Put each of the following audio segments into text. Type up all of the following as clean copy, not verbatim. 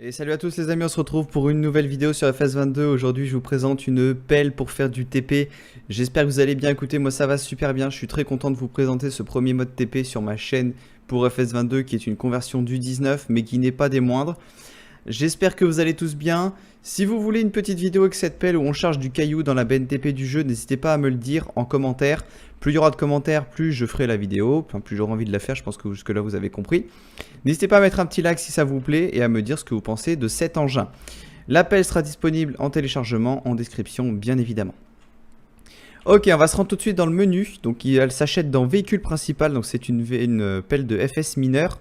Et salut à tous les amis, on se retrouve pour une nouvelle vidéo sur FS22. Aujourd'hui je vous présente une pelle pour faire du TP. J'espère que vous allez bien. Écoutez, moi ça va super bien. Je suis très content de vous présenter ce premier mode TP sur ma chaîne pour FS22 qui est une conversion du 19 mais qui n'est pas des moindres. J'espère que vous allez tous bien. Si vous voulez une petite vidéo avec cette pelle où on charge du caillou dans la BNTP du jeu, n'hésitez pas à me le dire en commentaire. Plus il y aura de commentaires, plus je ferai la vidéo, enfin plus j'aurai envie de la faire, je pense que jusque là vous avez compris. N'hésitez pas à mettre un petit like si ça vous plaît et à me dire ce que vous pensez de cet engin. La pelle sera disponible en téléchargement, en description bien évidemment. Ok, on va se rendre tout de suite dans le menu. Donc elle s'achète dans véhicule principal, donc c'est une pelle de FS mineur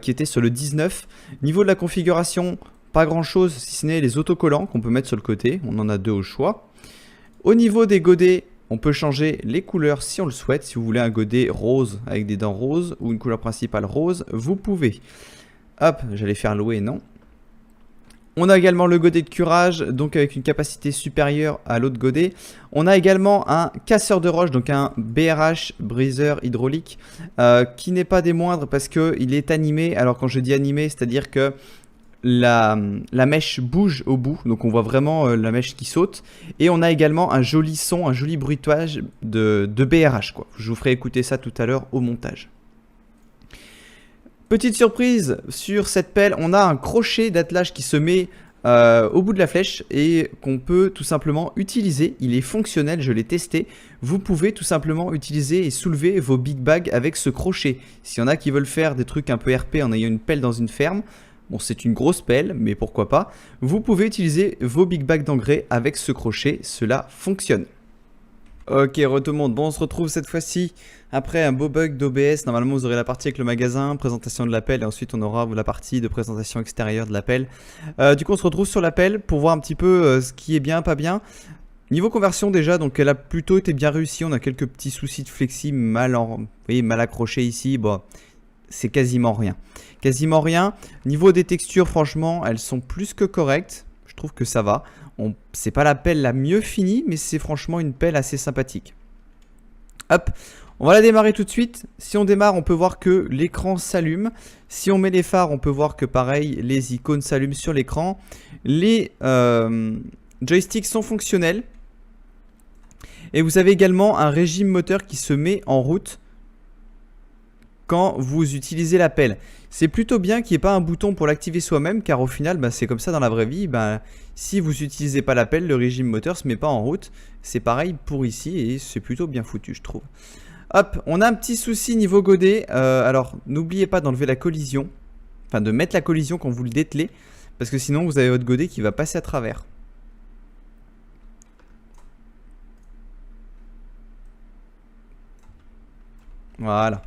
qui était sur le 19. Niveau de la configuration, pas grand chose si ce n'est les autocollants qu'on peut mettre sur le côté, on en a deux au choix. Au niveau des godets, on peut changer les couleurs si on le souhaite. Si vous voulez un godet rose avec des dents roses ou une couleur principale rose, vous pouvez. Hop, j'allais faire louer, non. On a également le godet de curage, donc avec une capacité supérieure à l'autre godet. On a également un casseur de roche, donc un BRH, briseur hydraulique, qui n'est pas des moindres parce qu'il est animé. Alors quand je dis animé, c'est-à-dire que la mèche bouge au bout, donc on voit vraiment la mèche qui saute. Et on a également un joli son, un joli bruitage de BRH, quoi. Je vous ferai écouter ça tout à l'heure au montage. Petite surprise sur cette pelle, on a un crochet d'attelage qui se met au bout de la flèche et qu'on peut tout simplement utiliser. Il est fonctionnel, je l'ai testé. Vous pouvez tout simplement utiliser et soulever vos big bags avec ce crochet. S'il y en a qui veulent faire des trucs un peu RP en ayant une pelle dans une ferme, bon, c'est une grosse pelle, mais pourquoi pas. Vous pouvez utiliser vos big bags d'engrais avec ce crochet, cela fonctionne. Ok, tout le monde. Bon, on se retrouve cette fois-ci après un beau bug d'OBS. Normalement, vous aurez la partie avec le magasin, présentation de la pelle, et ensuite on aura la partie de présentation extérieure de la pelle. Du coup, on se retrouve sur la pelle pour voir un petit peu ce qui est bien, pas bien. Niveau conversion déjà, donc elle a plutôt été bien réussie. On a quelques petits soucis de flexi mal accrochés ici. Bon, c'est quasiment rien. Quasiment rien. Niveau des textures, franchement, elles sont plus que correctes. Je trouve que ça va. C'est pas la pelle la mieux finie, mais c'est franchement une pelle assez sympathique. Hop, on va la démarrer tout de suite. Si on démarre, on peut voir que l'écran s'allume. Si on met les phares, on peut voir que pareil, les icônes s'allument sur l'écran. Les joysticks sont fonctionnels. Et vous avez également un régime moteur qui se met en route quand vous utilisez la pelle. C'est plutôt bien qu'il n'y ait pas un bouton pour l'activer soi-même, car au final, c'est comme ça dans la vraie vie. Si vous n'utilisez pas la pelle, le régime moteur ne se met pas en route. C'est pareil pour ici et c'est plutôt bien foutu, je trouve. Hop, on a un petit souci niveau godet. Alors, n'oubliez pas d'enlever la collision. Enfin, de mettre la collision quand vous le dételez. Parce que sinon, vous avez votre godet qui va passer à travers. Voilà.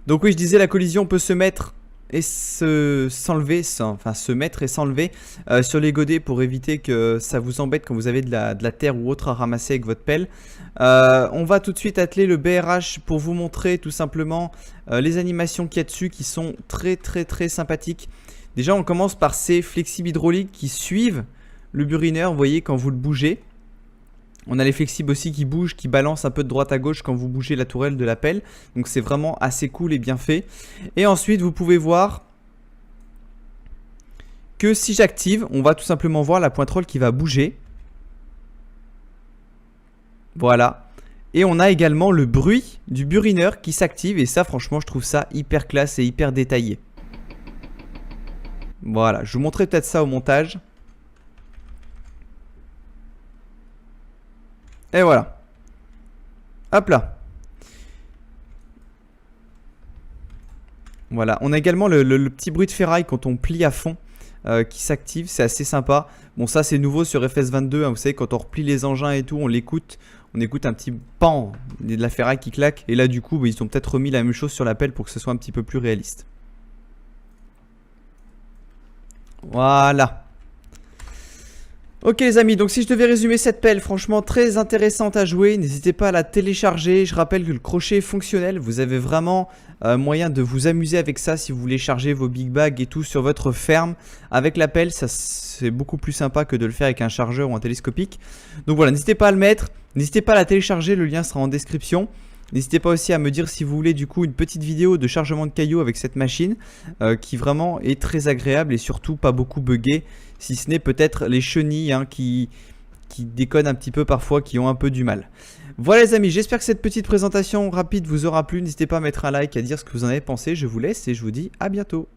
Donc oui, je disais, la collision peut se mettre et s'enlever, se mettre et s'enlever sur les godets pour éviter que ça vous embête quand vous avez de la terre ou autre à ramasser avec votre pelle. On va tout de suite atteler le BRH pour vous montrer tout simplement les animations qu'il y a dessus qui sont très sympathiques. Déjà, on commence par ces flexibles hydrauliques qui suivent le burineur, vous voyez, quand vous le bougez. On a les flexibles aussi qui bougent, qui balancent un peu de droite à gauche quand vous bougez la tourelle de la pelle. Donc c'est vraiment assez cool et bien fait. Et ensuite vous pouvez voir que si j'active, on va tout simplement voir la pointerole qui va bouger. Voilà. Et on a également le bruit du burineur qui s'active. Et ça, franchement, je trouve ça hyper classe et hyper détaillé. Voilà, je vous montrerai peut-être ça au montage. Et voilà. Hop là. Voilà. On a également le petit bruit de ferraille quand on plie à fond qui s'active. C'est assez sympa. Bon, ça c'est nouveau sur FS22. Hein, vous savez, quand on replie les engins et tout, on l'écoute. On écoute un petit pan de la ferraille qui claque. Et là, du coup, ils ont peut-être remis la même chose sur la pelle pour que ce soit un petit peu plus réaliste. Voilà. Ok les amis, donc si je devais résumer cette pelle, franchement très intéressante à jouer, n'hésitez pas à la télécharger. Je rappelle que le crochet est fonctionnel, vous avez vraiment moyen de vous amuser avec ça si vous voulez charger vos big bags et tout sur votre ferme. Avec la pelle, ça c'est beaucoup plus sympa que de le faire avec un chargeur ou un télescopique. Donc voilà, n'hésitez pas à le mettre, n'hésitez pas à la télécharger, le lien sera en description. N'hésitez pas aussi à me dire si vous voulez du coup une petite vidéo de chargement de cailloux avec cette machine qui vraiment est très agréable et surtout pas beaucoup buggé, si ce n'est peut-être les chenilles hein, qui déconnent un petit peu parfois, qui ont un peu du mal. Voilà les amis, j'espère que cette petite présentation rapide vous aura plu. N'hésitez pas à mettre un like, à dire ce que vous en avez pensé. Je vous laisse et je vous dis à bientôt.